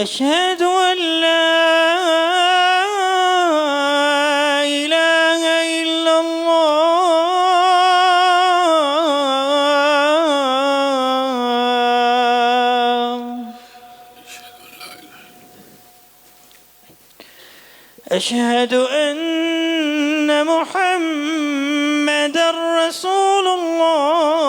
أشهد أن لا إله إلا الله أشهد أن محمدًا رسول الله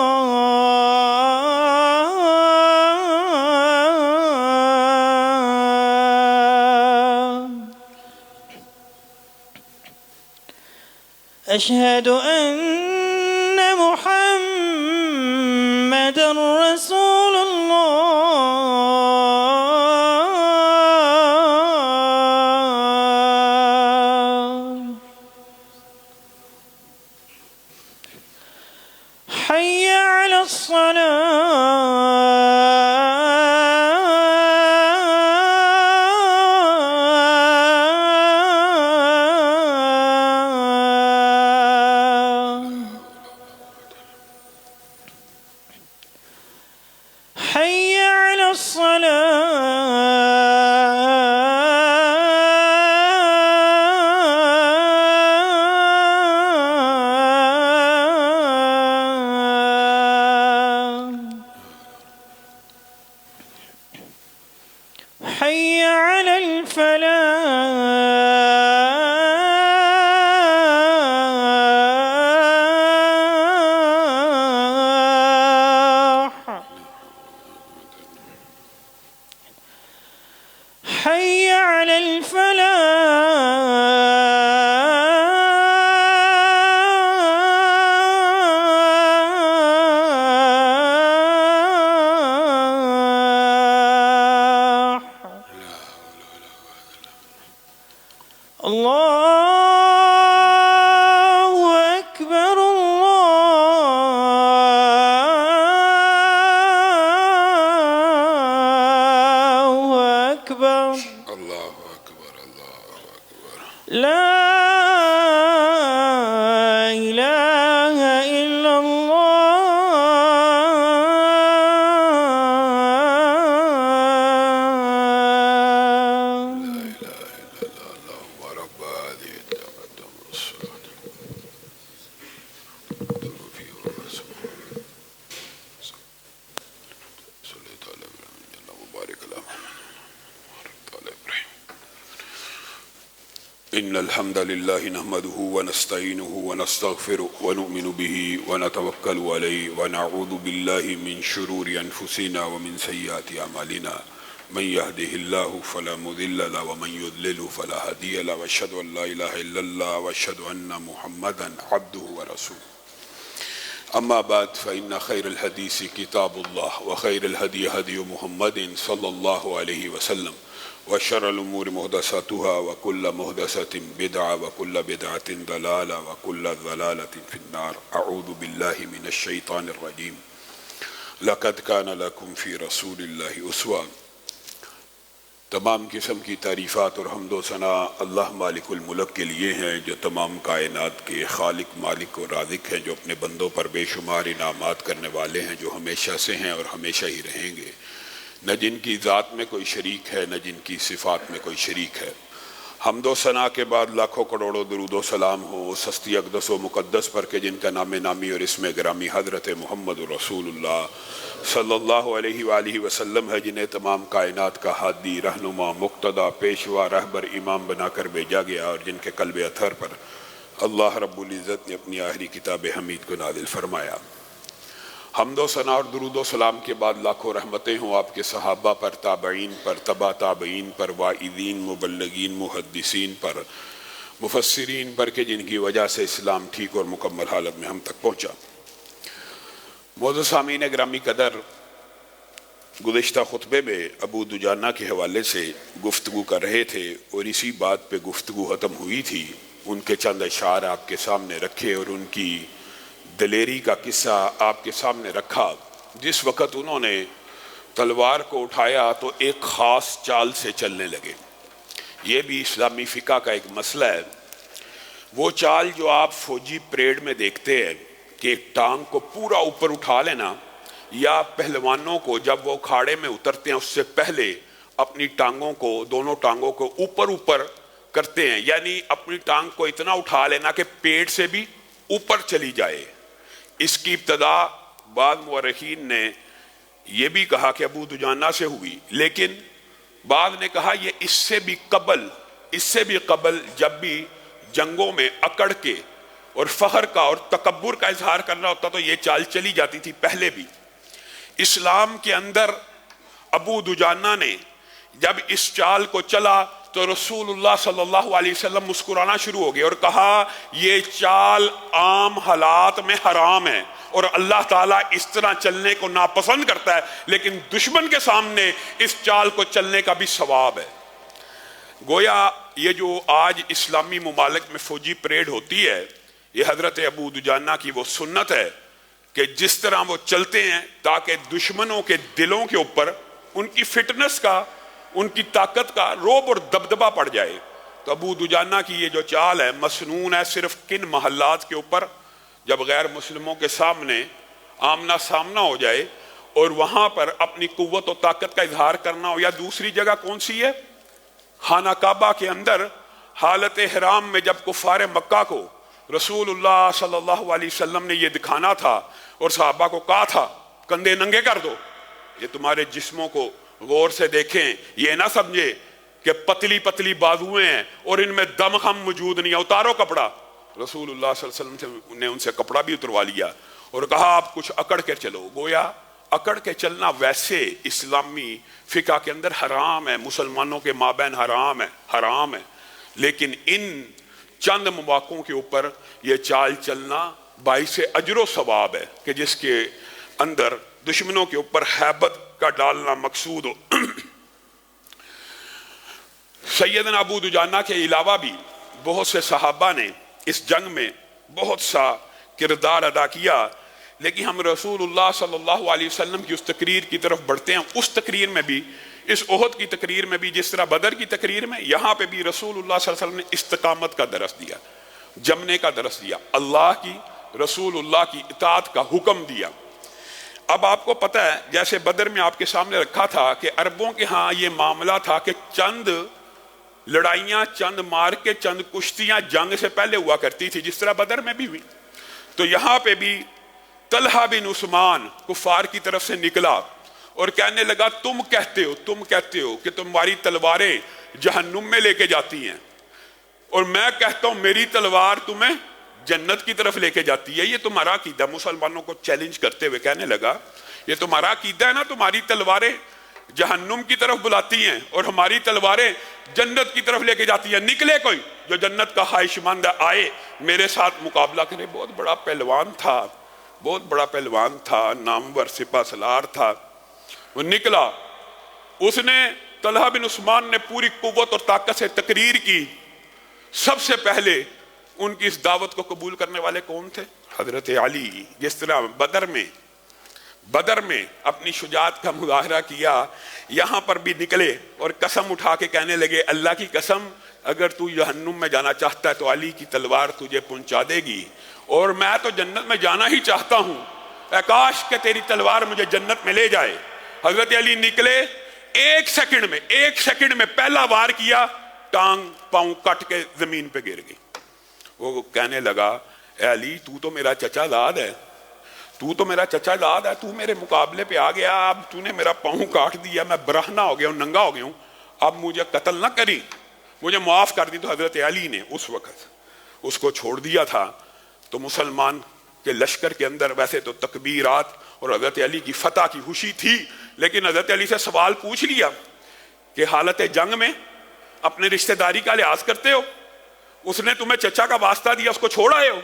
أشهد أن محمدًا رسول الله حي على الصلاة حي على الصلاة حي على الفلاح حي على الفلاح الله أكبر الله أكبر الله أكبر الله أكبر لا إله إلا الله اللهم رب هذه الدعوة والصلاة ادعو فيه والرسول صليت على إبراهيم جل وبارك على محمد وبارك على إبراهيم إن الحمد لله نحمده ونستعينه ونستغفره ونؤمن به ونتوكل عليه ونعوذ بالله من شرور أنفسنا ومن سيئات أعمالنا من يهده الله فلا مضل له ومن يضلل فلا هادي له وأشهد أن لا إله إلا الله وأشهد أن محمدا عبده ورسوله أما بعد فإن خير الحديث كتاب الله وخير الهدي هدي محمد صلى الله عليه وسلم وشر الأمور محدثاتها وكل محدثة بدعة وكل بدعة ضلالة وكل ضلالة في النار أعوذ بالله من الشيطان الرجيم لقد كان لكم في رسول الله أسوة تمام قسم کی تعریفات اور حمد و ثنا اللہ مالک الملک کے لیے ہیں جو تمام کائنات کے خالق مالک اور رازق ہیں جو اپنے بندوں پر بے شمار انعامات کرنے والے ہیں جو ہمیشہ سے ہیں اور ہمیشہ ہی رہیں گے نہ جن کی ذات میں کوئی شریک ہے نہ جن کی صفات میں کوئی شریک ہے حمد و ثنا کے بعد لاکھوں کروڑوں درود و سلام ہو اس ہستی اقدس و مقدس پر کہ جن کا نام نامی اور اسم گرامی حضرت محمد رسول اللہ صلی اللہ علیہ وآلہ وسلم ہے جنہیں تمام کائنات کا ہادی رہنما مقتدی پیشوا رہبر امام بنا کر بھیجا گیا اور جن کے قلب اطہر پر اللہ رب العزت نے اپنی آخری کتاب حمید کو نازل فرمایا حمد و ثنا اور درود و سلام کے بعد لاکھوں رحمتیں ہوں آپ کے صحابہ پر تابعین پر تبع تابعین پر واعظین مبلغین محدثین پر مفسرین پر کہ جن کی وجہ سے اسلام ٹھیک اور مکمل حالت میں ہم تک پہنچا معزز سامعین گرامی قدر گزشتہ خطبے میں ابو دجانہ کے حوالے سے گفتگو کر رہے تھے اور اسی بات پہ گفتگو ختم ہوئی تھی ان کے چند اشعار آپ کے سامنے رکھے اور ان کی دلیری کا قصہ آپ کے سامنے رکھا جس وقت انہوں نے تلوار کو اٹھایا تو ایک خاص چال سے چلنے لگے یہ بھی اسلامی فقہ کا ایک مسئلہ ہے وہ چال جو آپ فوجی پریڈ میں دیکھتے ہیں کہ ایک ٹانگ کو پورا اوپر اٹھا لینا یا پہلوانوں کو جب وہ کھاڑے میں اترتے ہیں اس سے پہلے اپنی ٹانگوں کو, دونوں ٹانگوں کو اوپر اوپر کرتے ہیں, یعنی اپنی ٹانگ کو اتنا اٹھا لینا کہ پیٹ سے بھی اوپر چلی جائے. اس کی ابتدا بعض مورخین نے یہ بھی کہا کہ ابو دجانہ سے ہوئی, لیکن بعض نے کہا یہ اس سے بھی قبل جب بھی جنگوں میں اکڑ کے اور فخر کا اور تکبر کا اظہار کرنا ہوتا تو یہ چال چلی جاتی تھی پہلے بھی. اسلام کے اندر ابو دجانہ نے جب اس چال کو چلا تو رسول اللہ صلی اللہ علیہ وسلم مسکرانا شروع ہو گئے اور کہا یہ چال عام حالات میں حرام ہے اور اللہ تعالیٰ اس طرح چلنے کو ناپسند کرتا ہے, لیکن دشمن کے سامنے اس چال کو چلنے کا بھی ثواب ہے. گویا یہ جو آج اسلامی ممالک میں فوجی پریڈ ہوتی ہے, یہ حضرت ابو دجانہ کی وہ سنت ہے کہ جس طرح وہ چلتے ہیں تاکہ دشمنوں کے دلوں کے اوپر ان کی فٹنس کا, ان کی طاقت کا روب اور دبدبہ پڑ جائے. تو ابو دجانہ کی یہ جو چال ہے مسنون ہے صرف کن محلات کے اوپر, جب غیر مسلموں کے سامنے آمنا سامنا ہو جائے اور وہاں پر اپنی قوت و طاقت کا اظہار کرنا ہو. یا دوسری جگہ کون سی ہے؟ خانہ کعبہ کے اندر حالت احرام میں جب کفار مکہ کو رسول اللہ صلی اللہ علیہ وسلم نے یہ دکھانا تھا اور صحابہ کو کہا تھا کندھے ننگے کر دو, یہ تمہارے جسموں کو غور سے دیکھیں, یہ نہ سمجھے کہ پتلی پتلی بازویں ہیں اور ان میں دم خم موجود نہیں ہے, اتارو کپڑا. رسول اللہ صلی اللہ علیہ وسلم نے ان سے کپڑا بھی اتروا لیا اور کہا آپ کچھ اکڑ کے چلو. گویا اکڑ کے چلنا ویسے اسلامی فقہ کے اندر حرام ہے, مسلمانوں کے مابین حرام ہے, لیکن ان چند مواقعوں کے اوپر یہ چال چلنا باعث اجر و ثواب ہے کہ جس کے اندر دشمنوں کے اوپر ہیبت کا ڈالنا مقصود ہو. سیدنا ابو دجانہ کے علاوہ بھی بہت سے صحابہ نے اس جنگ میں بہت سا کردار ادا کیا, لیکن ہم رسول اللہ صلی اللہ علیہ وسلم کی اس تقریر کی طرف بڑھتے ہیں. اس تقریر میں بھی, اس احد کی تقریر میں بھی, جس طرح بدر کی تقریر میں, یہاں پہ بھی رسول اللہ صلی اللہ علیہ وسلم نے استقامت کا درس دیا, جمنے کا درس دیا, اللہ کی رسول اللہ کی اطاعت کا حکم دیا. اب آپ کو پتہ ہے جیسے بدر میں آپ کے سامنے رکھا تھا کہ عربوں کے ہاں یہ معاملہ تھا کہ چند لڑائیاں, چند مار کے, چند کشتیاں جنگ سے پہلے ہوا کرتی تھی, جس طرح بدر میں بھی ہوئی. تو یہاں پہ بھی طلحہ بن عثمان کفار کی طرف سے نکلا اور کہنے لگا تم کہتے ہو کہ تمہاری تلواریں جہنم میں لے کے جاتی ہیں, اور میں کہتا ہوں میری تلوار تمہیں جنت کی طرف لے کے جاتی ہے. یہ تمہارا عقیدہ, مسلمانوں کو چیلنج کرتے ہوئے کہنے لگا یہ تمہارا عقیدہ ہے نا, تمہاری تلواریں جہنم کی طرف بلاتی ہیں اور ہماری تلواریں جنت کی طرف لے کے جاتی ہیں, نکلے کوئی جو جنت کا خواہش مند آئے میرے ساتھ مقابلہ کرے. بہت بڑا پہلوان تھا, نامور سپہ سالار تھا. وہ نکلا, اس نے, طلحہ بن عثمان نے پوری قوت اور طاقت سے تقریر کی. سب سے پہلے ان کی اس دعوت کو قبول کرنے والے کون تھے؟ حضرت علی. جس طرح بدر میں اپنی شجاعت کا مظاہرہ کیا, یہاں پر بھی نکلے اور قسم اٹھا کے کہنے لگے اللہ کی قسم اگر تو جہنم میں جانا چاہتا ہے تو علی کی تلوار تجھے پہنچا دے گی, اور میں تو جنت میں جانا ہی چاہتا ہوں, اے کاش کہ تیری تلوار مجھے جنت میں لے جائے. حضرت علی نکلے, ایک سیکنڈ میں پہلا وار کیا, ٹانگ پاؤں کٹ کے زمین پہ گر گئی. وہ کہنے لگا اے علی تو میرا چچا داد ہے, تو میرے مقابلے پہ آ گیا, اب تو نے میرا پاؤں کاٹ دیا, میں برہنہ ہو گیا ہوں, ننگا ہو گیا ہوں, اب مجھے قتل نہ کری, مجھے معاف کر دی. تو حضرت علی نے اس وقت اس کو چھوڑ دیا تھا. تو مسلمان کے لشکر کے اندر ویسے تو تکبیرات اور حضرت علی کی فتح کی خوشی تھی, لیکن حضرت علی سے سوال پوچھ لیا کہ حالت جنگ میں اپنے رشتہ داری کا لحاظ کرتے ہو؟ اس نے تمہیں چچا کا واسطہ دیا, اس کو چھوڑ آئے ہو؟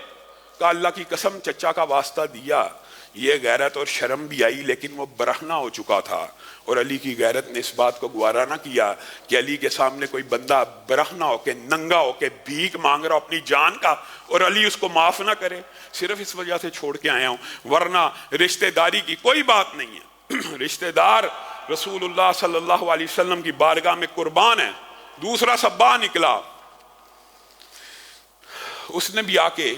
کہا اللہ کی قسم چچا کا واسطہ دیا. یہ غیرت اور شرم بھی آئی, لیکن وہ برہنہ ہو چکا تھا, اور علی کی غیرت نے اس بات کو گوارا نہ کیا کہ علی کے سامنے کوئی بندہ برہنہ ہو کے, ننگا ہو کے بھیک مانگ رہا اپنی جان کا, اور علی اس کو معاف نہ کرے. صرف اس وجہ سے چھوڑ کے آیا ہوں, ورنہ رشتہ داری کی کوئی بات نہیں ہے. رشتہ دار رسول اللہ صلی اللہ علیہ وسلم کی بارگاہ میں قربان ہے. دوسرا صبا نکلا, اس نے بھی آ کے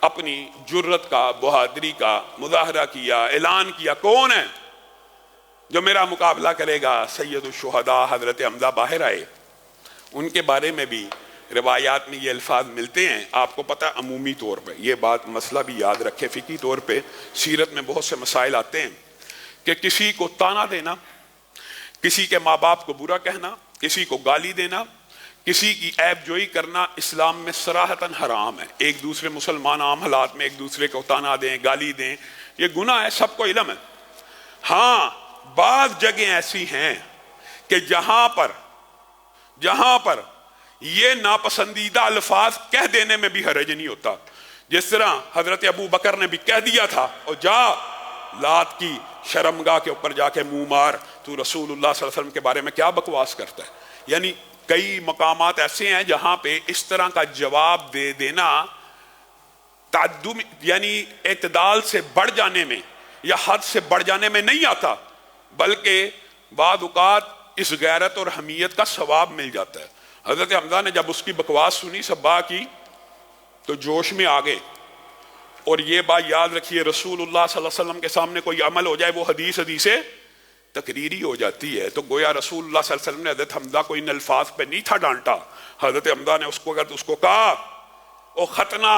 اپنی جرت کا, بہادری کا مظاہرہ کیا, اعلان کیا. کون ہے؟ جو میرا مقابلہ کرے گا سید الشہداء حضرت حمزہ باہر آئے، ان کے بارے میں بھی روایات میں یہ الفاظ ملتے ہیں. آپ کو پتہ عمومی طور پہ یہ بات مسئلہ بھی یاد رکھے، فقہی طور پہ سیرت میں بہت سے مسائل آتے ہیں کہ کسی کو طعنہ دینا، کسی کے ماں باپ کو برا کہنا، کسی کو گالی دینا، کسی کی عیب جوئی کرنا اسلام میں صراحتاً حرام ہے. ایک دوسرے مسلمان عام حالات میں ایک دوسرے کو طعنہ دیں، گالی دیں، یہ گناہ ہے، سب کو علم ہے. ہاں بعض جگہیں ایسی ہیں کہ جہاں پر یہ ناپسندیدہ الفاظ کہہ دینے میں بھی حرج نہیں ہوتا. جس طرح حضرت ابو بکر نے بھی کہہ دیا تھا، اور جا لات کی شرمگاہ کے اوپر جا کے منہ مار، تو رسول اللہ صلی اللہ علیہ وسلم کے بارے میں کیا بکواس کرتا ہے. یعنی کئی مقامات ایسے ہیں جہاں پہ اس طرح کا جواب دے دینا تعدم یعنی اعتدال سے بڑھ جانے میں یا حد سے بڑھ جانے میں نہیں آتا، بلکہ بعض اوقات اس غیرت اور حمیت کا ثواب مل جاتا ہے. حضرت حمزہ نے جب اس کی بکواس سنی سبا کی تو جوش میں آ گئے. اور یہ بات یاد رکھیے، رسول اللہ صلی اللہ علیہ وسلم کے سامنے کوئی عمل ہو جائے وہ حدیث تقریری ہو جاتی ہے. تو گویا رسول اللہ صلی اللہ علیہ وسلم نے حضرت حمزہ کو ان الفاظ پہ نہیں تھا ڈانٹا. حضرت حمزہ نے اس کو کہا، او ختنہ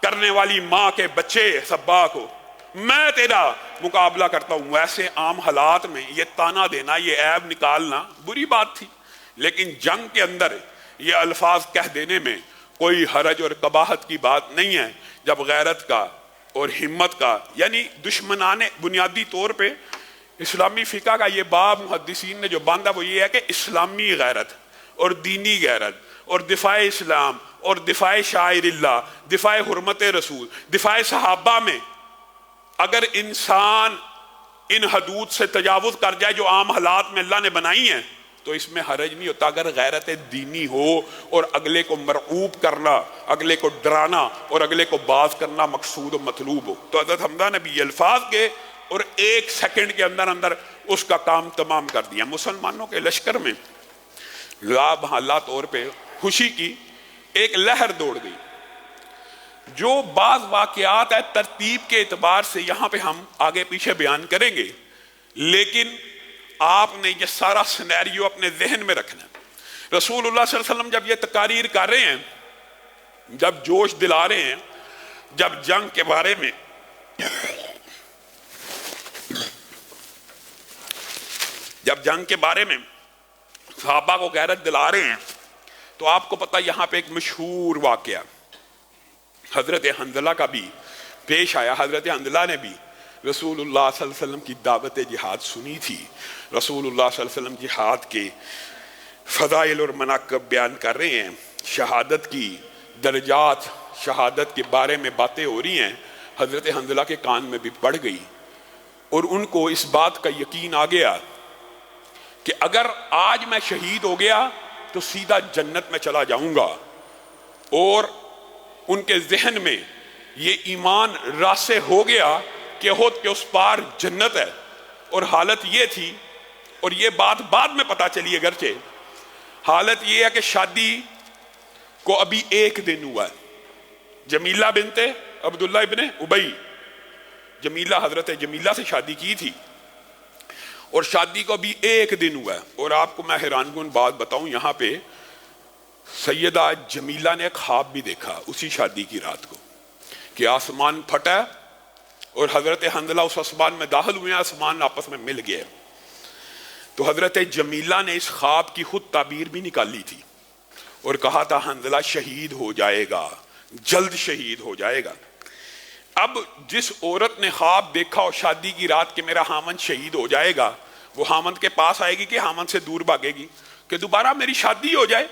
کرنے والی ماں کے بچے سبا کو، میں تیرا مقابلہ کرتا ہوں. ویسے عام حالات میں یہ طعنہ دینا، یہ عیب نکالنا بری بات تھی، لیکن جنگ کے اندر یہ الفاظ کہہ دینے میں کوئی حرج اور قباحت کی بات نہیں ہے. جب غیرت کا اور ہمت کا یعنی دشمنان بنیادی طور پہ اسلامی فقہ کا یہ باب محدثین نے جو باندھا وہ یہ ہے کہ اسلامی غیرت اور دینی غیرت اور دفاع اسلام اور دفاع شاعر اللہ، دفاع حرمت رسول، دفاع صحابہ میں اگر انسان ان حدود سے تجاوز کر جائے جو عام حالات میں اللہ نے بنائی ہیں تو اس میں حرج نہیں ہوتا. اگر غیرت دینی ہو اور اگلے کو مرعوب کرنا، اگلے کو ڈرانا اور اگلے کو باز کرنا مقصود و مطلوب ہو. تو حضرت حمزہ نے بھی یہ الفاظ کے اور ایک سیکنڈ کے اندر اندر اس کا کام تمام کر دیا. مسلمانوں کے لشکر میں لا طور پہ خوشی کی ایک لہر دوڑ گئی. جو بعض واقعات ہے ترتیب کے اعتبار سے یہاں پہ ہم آگے پیچھے بیان کریں گے، لیکن آپ نے یہ سارا سینیریو اپنے ذہن میں رکھنا ہے. رسول اللہ صلی اللہ علیہ وسلم جب یہ تقاریر کر رہے ہیں، جب جوش دلا رہے ہیں، جب جنگ کے بارے میں صحابہ کو غیرت دلا رہے ہیں، تو آپ کو پتہ یہاں پہ ایک مشہور واقعہ حضرت حنظلہ کا بھی پیش آیا. حضرت حنظلہ نے بھی رسول اللہ صلی اللہ علیہ وسلم کی دعوت جہاد سنی تھی. رسول اللہ صلی اللہ علیہ وسلم جہاد کے فضائل اور مناقب بیان کر رہے ہیں، شہادت کی درجات، شہادت کے بارے میں باتیں ہو رہی ہیں. حضرت حنظلہ کے کان میں بھی پڑ گئی اور ان کو اس بات کا یقین آ گیا کہ اگر آج میں شہید ہو گیا تو سیدھا جنت میں چلا جاؤں گا. اور ان کے ذہن میں یہ ایمان راسخ ہو گیا کہ احد کے اس پار جنت ہے. اور حالت یہ تھی، اور یہ بات بعد میں پتہ چلی اگرچہ، حالت یہ ہے کہ شادی کو ابھی ایک دن ہوا ہے. جمیلہ بنت عبداللہ ابن ابی، جمیلہ حضرت جمیلہ سے شادی کی تھی اور شادی کو ابھی ایک دن ہوا ہے. اور آپ کو میں حیران کن بات بتاؤں، یہاں پہ سیدہ جمیلہ نے ایک خواب بھی دیکھا اسی شادی کی رات کو کہ آسمان پھٹا اور حضرت حنظلہ اس آسمان میں داخل ہوئے، آسمان آپس میں مل گئے. تو حضرت جمیلہ نے اس خواب کی خود تعبیر بھی نکالی تھی اور کہا تھا حنظلہ شہید ہو جائے گا، جلد شہید ہو جائے گا. اب جس عورت نے خواب دیکھا اور شادی کی رات کہ میرا ہامن شہید ہو جائے گا، وہ ہامن کے پاس آئے گی کہ ہامن سے دور بھاگے گی کہ دوبارہ میری شادی ہو جائے؟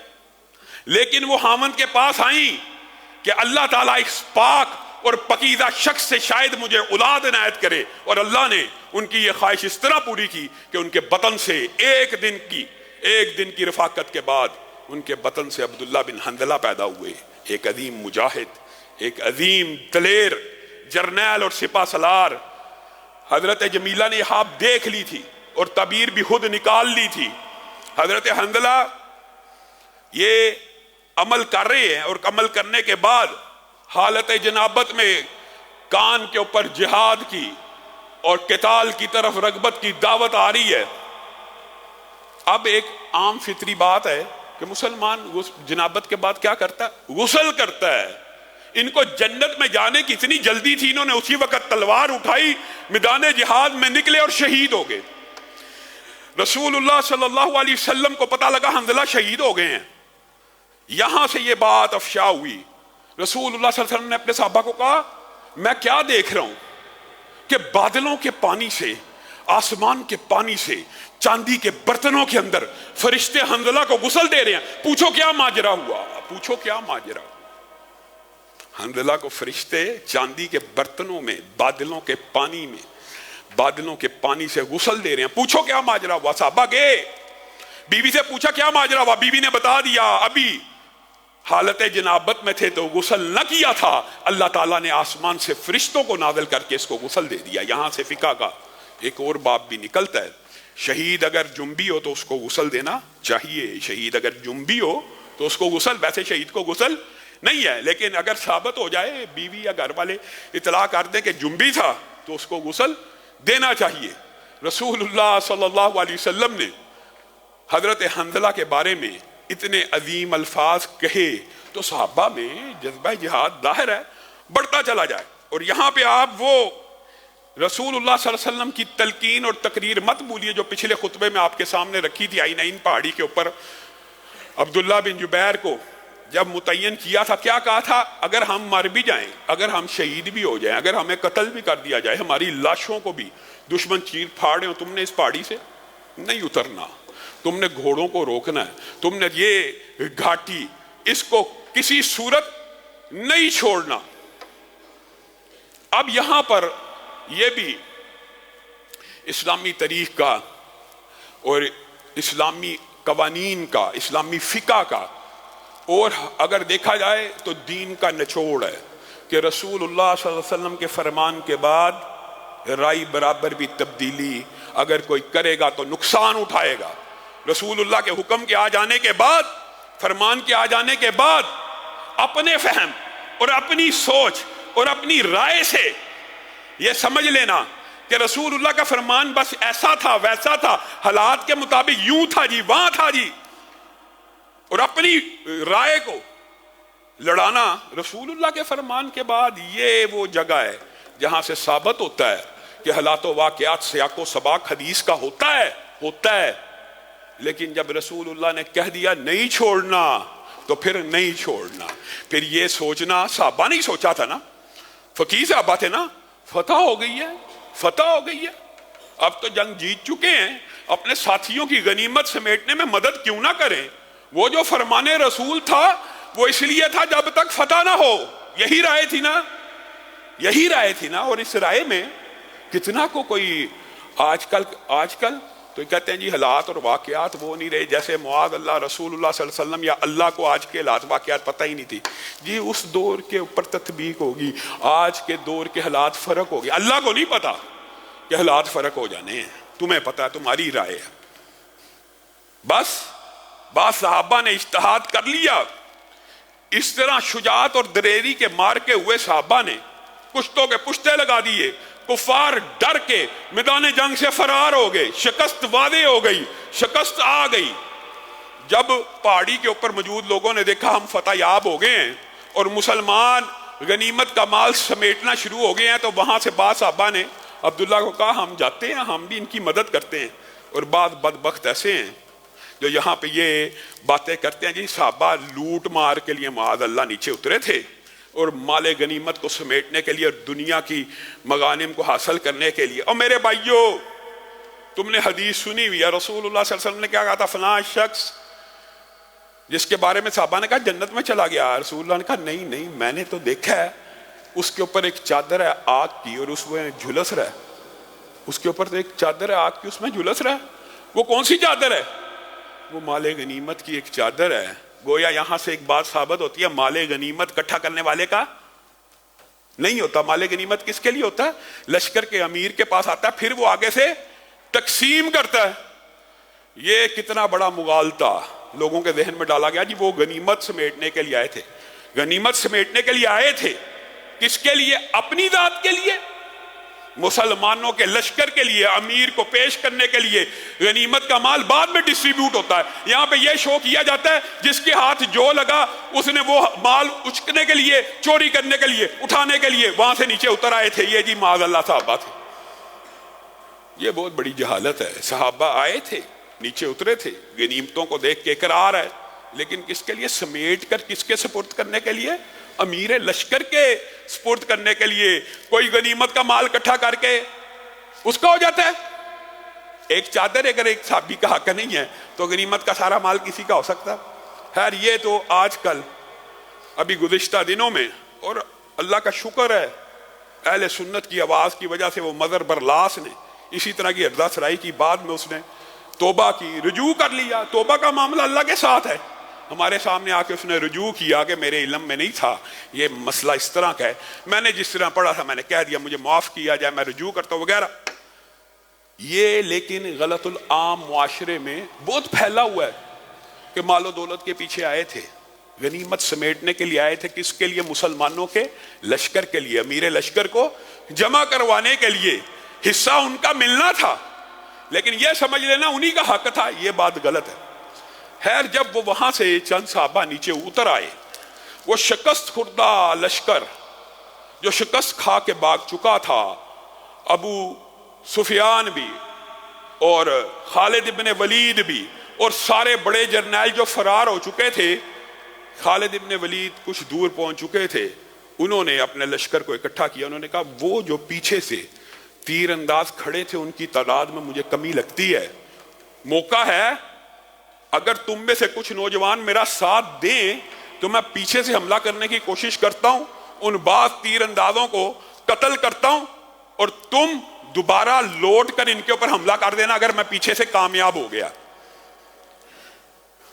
لیکن وہ ہامن کے پاس آئیں کہ اللہ تعالیٰ اس پاک اور پاکیزہ شخص سے شاید مجھے اولاد عنایت کرے. اور اللہ نے ان کی یہ خواہش اس طرح پوری کی کہ ان کے بطن سے ایک دن کی رفاقت کے بعد ان کے بطن سے عبداللہ بن حنظلہ پیدا ہوئے، ایک عظیم مجاہد، ایک عظیم دلیر جرنیل اور سپہ سالار. حضرت جمیلہ نے یہ خواب دیکھ لی تھی اور تعبیر بھی خود نکال لی تھی. حضرت حنظلہ یہ عمل کر رہے ہیں اور عمل کرنے کے بعد حالت جنابت میں کان کے اوپر جہاد کی اور قتال کی طرف رغبت کی دعوت آ رہی ہے۔ اب ایک عام فطری بات ہے کہ مسلمان جنابت کے بعد کیا کرتا ہے؟ غسل کرتا ہے۔ ان کو جنت میں جانے کی اتنی جلدی تھی، انہوں نے اسی وقت تلوار اٹھائی، میدان جہاد میں نکلے اور شہید ہو گئے۔ رسول اللہ صلی اللہ علیہ وسلم کو پتا لگا حنظلہ شہید ہو گئے ہیں، یہاں سے یہ بات افشا ہوئی۔ رسول اللہ صلی اللہ علیہ وسلم نے اپنے صحابہ کو کہا میں کیا دیکھ رہا ہوں کہ بادلوں کے پانی سے، آسمان کے پانی سے، چاندی کے برتنوں کے اندر فرشتے حنظلہ کو غسل دے رہے ہیں، پوچھو کیا ماجرا ہوا، پوچھو کیا ماجرا ہوا۔ حنظلہ کو فرشتے چاندی کے برتنوں میں، بادلوں کے پانی میں، بادلوں کے پانی سے غسل دے رہے ہیں، پوچھو کیا ماجرا ہوا۔ صحابہ گئے، بیوی سے پوچھا کیا ماجرا ہوا، بیوی نے بتا دیا ابھی حالت جنابت میں تھے تو غسل نہ کیا تھا، اللہ تعالیٰ نے آسمان سے فرشتوں کو نازل کر کے اس کو غسل دے دیا۔ یہاں سے فقہ کا ایک اور باب بھی نکلتا ہے، شہید اگر جنبی ہو تو اس کو غسل دینا چاہیے، شہید اگر جنبی ہو تو اس کو غسل، ویسے شہید کو غسل نہیں ہے، لیکن اگر ثابت ہو جائے، بیوی یا گھر والے اطلاع کر دیں کہ جنبی تھا تو اس کو غسل دینا چاہیے۔ رسول اللہ صلی اللہ علیہ وسلم نے حضرت حنظلہ کے بارے میں اتنے عظیم الفاظ کہے تو صحابہ میں جذبہ جہاد ظاہر ہے بڑھتا چلا جائے۔ اور یہاں پہ آپ وہ رسول اللہ صلی اللہ علیہ وسلم کی تلقین اور تقریر مت بھولیے جو پچھلے خطبے میں آپ کے سامنے رکھی تھی، عینین پہاڑی کے اوپر عبداللہ بن جبیر کو جب متعین کیا تھا، کیا کہا تھا؟ اگر ہم مر بھی جائیں، اگر ہم شہید بھی ہو جائیں، اگر ہمیں قتل بھی کر دیا جائے، ہماری لاشوں کو بھی دشمن چیر پھاڑے ہو، تم نے اس پہاڑی سے نہیں اترنا، تم نے گھوڑوں کو روکنا ہے، تم نے یہ گھاٹی اس کو کسی صورت نہیں چھوڑنا۔ اب یہاں پر یہ بھی اسلامی تاریخ کا اور اسلامی قوانین کا، اسلامی فقہ کا، اور اگر دیکھا جائے تو دین کا نچوڑ ہے کہ رسول اللہ صلی اللہ علیہ وسلم کے فرمان کے بعد رائے برابر بھی تبدیلی اگر کوئی کرے گا تو نقصان اٹھائے گا۔ رسول اللہ کے حکم کے آ جانے کے بعد، فرمان کے آ جانے کے بعد اپنے فہم اور اپنی سوچ اور اپنی رائے سے یہ سمجھ لینا کہ رسول اللہ کا فرمان بس ایسا تھا ویسا تھا، حالات کے مطابق یوں تھا جی، وہاں تھا جی، اور اپنی رائے کو لڑانا رسول اللہ کے فرمان کے بعد، یہ وہ جگہ ہے جہاں سے ثابت ہوتا ہے کہ حالات و واقعات سیاق و سباق حدیث کا ہوتا ہے، لیکن جب رسول اللہ نے کہہ دیا نہیں چھوڑنا تو پھر نہیں چھوڑنا۔ پھر یہ سوچنا صحابہ نہیں سوچا تھا نا، فقیہ صحابہ تھے نا، فتح ہو گئی ہے، اب تو جنگ جیت چکے ہیں، اپنے ساتھیوں کی غنیمت سمیٹنے میں مدد کیوں نہ کریں؟ وہ جو فرمان رسول تھا وہ اس لیے تھا جب تک فتح نہ ہو، یہی رائے تھی نا۔ اور اس رائے میں کتنا کو کوئی آج کل تو کہتے ہیں جی حالات اور واقعات وہ نہیں رہے جیسے معاذ اللہ رسول اللہ صلی اللہ علیہ وسلم یا اللہ کو آج کے حالات واقعات پتہ ہی نہیں تھی جی، اس دور کے اوپر تطبیق ہوگی، آج کے دور کے حالات فرق ہو گئے، اللہ کو نہیں پتا کہ حالات فرق ہو جانے ہیں، تمہیں پتا ہے، تمہاری رائے ہے۔ بس صحابہ نے اجتہاد کر لیا۔ اس طرح شجاعت اور دلیری کے مار کے ہوئے صحابہ نے پشتوں کے پشتے لگا دیے، کفار ڈر کے میدان جنگ سے فرار ہو گئے، شکست واضح ہو گئی، شکست آ گئی۔ جب پہاڑی کے اوپر موجود لوگوں نے دیکھا ہم فتح یاب ہو گئے ہیں اور مسلمان غنیمت کا مال سمیٹنا شروع ہو گئے ہیں، تو وہاں سے بعض صحابہ نے عبداللہ کو کہا ہم جاتے ہیں، ہم بھی ان کی مدد کرتے ہیں۔ اور بعض بدبخت ایسے ہیں جو یہاں پہ یہ باتیں کرتے ہیں جی صحابہ لوٹ مار کے لیے معاذ اللہ نیچے اترے تھے اور مال غنیمت کو سمیٹنے کے لیے اور دنیا کی مغانم کو حاصل کرنے کے لیے۔ اور میرے بھائیو، تم نے حدیث سنی ہوئی ہے، رسول اللہ صلی اللہ علیہ وسلم نے کیا کہا تھا؟ فلاں شخص جس کے بارے میں صحابہ نے کہا جنت میں چلا گیا، رسول اللہ نے کہا نہیں میں نے تو دیکھا ہے، اس کے اوپر ایک چادر ہے آگ کی اور اس میں جھلس رہا ہے، اس کے اوپر ایک چادر ہے آگ کی، اس میں جھلس رہا ہے۔ وہ کون سی چادر ہے؟ وہ مال غنیمت کی ایک چادر ہے۔ گویا یہاں سے ایک بات ثابت ہوتی ہے، مال غنیمت اکٹھا کرنے والے کا نہیں ہوتا، مال غنیمت کس کے لیے ہوتا ہے؟ لشکر کے امیر کے پاس آتا ہے، پھر وہ آگے سے تقسیم کرتا ہے۔ یہ کتنا بڑا مغالطہ لوگوں کے ذہن میں ڈالا گیا جی وہ غنیمت سمیٹنے کے لیے آئے تھے، غنیمت سمیٹنے کے لیے آئے تھے، کس کے لیے؟ اپنی ذات کے لیے؟ مسلمانوں کے لشکر کے لیے، امیر کو پیش کرنے کے لیے غنیمت کا مال بعد میں ڈسٹریبیوٹ ہوتا ہے. یہاں پہ یہ شو کیا جاتا ہے جس کے ہاتھ جو لگا اس نے وہ مال اچکنے کے لیے، چوری کرنے کے لیے، اٹھانے کے لیے وہاں سے نیچے اتر آئے تھے. یہ جی معاذ اللہ صحابہ تھے. یہ بہت بڑی جہالت ہے. صحابہ آئے تھے، نیچے اترے تھے، غنیمتوں کو دیکھ کے اقرار ہے، لیکن کس کے لیے؟ سمیٹ کر کس کے سپرد کرنے کے لیے؟ امیر لشکر کے سپرد کرنے کے لیے. کوئی غنیمت کا مال اکٹھا کر کے اس کا ہو جاتا ہے. ایک چادر اگر ایک صحابی کا حق نہیں ہے تو غنیمت کا سارا مال کسی کا ہو سکتا؟ خیر یہ تو آج کل ابھی گزشتہ دنوں میں، اور اللہ کا شکر ہے اہل سنت کی آواز کی وجہ سے وہ مظہر برلاس نے اسی طرح کی ارضا سرائی کی، بعد میں اس نے توبہ کی، رجوع کر لیا. توبہ کا معاملہ اللہ کے ساتھ ہے. ہمارے سامنے آ کے اس نے رجوع کیا کہ میرے علم میں نہیں تھا، یہ مسئلہ اس طرح کا ہے، میں نے جس طرح پڑھا تھا میں نے کہہ دیا، مجھے معاف کیا جائے، میں رجوع کرتا ہوں وغیرہ. یہ لیکن غلط العام معاشرے میں بہت پھیلا ہوا ہے کہ مال و دولت کے پیچھے آئے تھے، غنیمت سمیٹنے کے لیے آئے تھے. کس کے لیے؟ مسلمانوں کے لشکر کے لیے، امیر لشکر کو جمع کروانے کے لیے. حصہ ان کا ملنا تھا، لیکن یہ سمجھ لینا انہی کا حق تھا. یہ بات غلط ہے. خیر جب وہ وہاں سے چند صحابہ نیچے اتر آئے، وہ شکست خوردہ لشکر جو شکست کھا کے بھاگ چکا تھا، ابو سفیان بھی اور خالد ابن ولید بھی اور سارے بڑے جرنیل جو فرار ہو چکے تھے، خالد ابن ولید کچھ دور پہنچ چکے تھے. انہوں نے اپنے لشکر کو اکٹھا کیا. انہوں نے کہا وہ جو پیچھے سے تیر انداز کھڑے تھے ان کی تعداد میں مجھے کمی لگتی ہے، موقع ہے اگر تم میں سے کچھ نوجوان میرا ساتھ دیں تو میں پیچھے سے حملہ کرنے کی کوشش کرتا ہوں، ان بعض تیر اندازوں کو قتل کرتا ہوں اور تم دوبارہ لوٹ کر ان کے اوپر حملہ کر دینا اگر میں پیچھے سے کامیاب ہو گیا.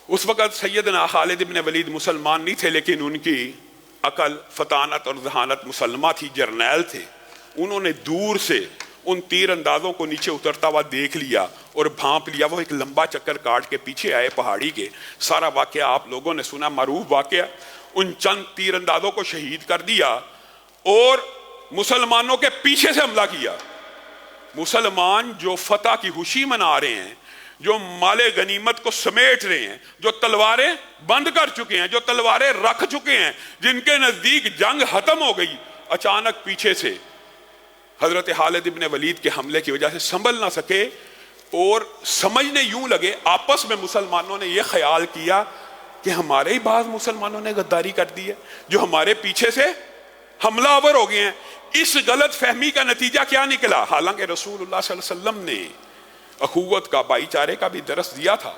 اس وقت سیدنا خالد ابن ولید مسلمان نہیں تھے، لیکن ان کی عقل، فطانت اور ذہانت مسلمہ تھی، جرنیل تھے. انہوں نے دور سے ان تیر اندازوں کو نیچے اترتا ہوا دیکھ لیا اور بھانپ لیا. وہ ایک لمبا چکر کاٹ کے پیچھے آئے پہاڑی کے. سارا واقعہ آپ لوگوں نے سنا، معروف واقعہ. ان چند تیر اندازوں کو شہید کر دیا اور مسلمانوں کے پیچھے سے حملہ کیا. مسلمان جو فتح کی خوشی منا رہے ہیں، جو مال غنیمت کو سمیٹ رہے ہیں، جو تلواریں بند کر چکے ہیں، جو تلواریں رکھ چکے ہیں، جن کے نزدیک جنگ ختم ہو گئی، اچانک پیچھے سے حضرت خالد ابن ولید کے حملے کی وجہ سے سنبھل نہ سکے اور سمجھنے یوں لگے. آپس میں مسلمانوں نے یہ خیال کیا کہ ہمارے ہی بعض مسلمانوں نے غداری کر دی ہے جو ہمارے پیچھے سے حملہ آور ہو گئے ہیں. اس غلط فہمی کا نتیجہ کیا نکلا؟ حالانکہ رسول اللہ صلی اللہ علیہ وسلم نے اخوت کا، بھائی چارے کا بھی درس دیا تھا.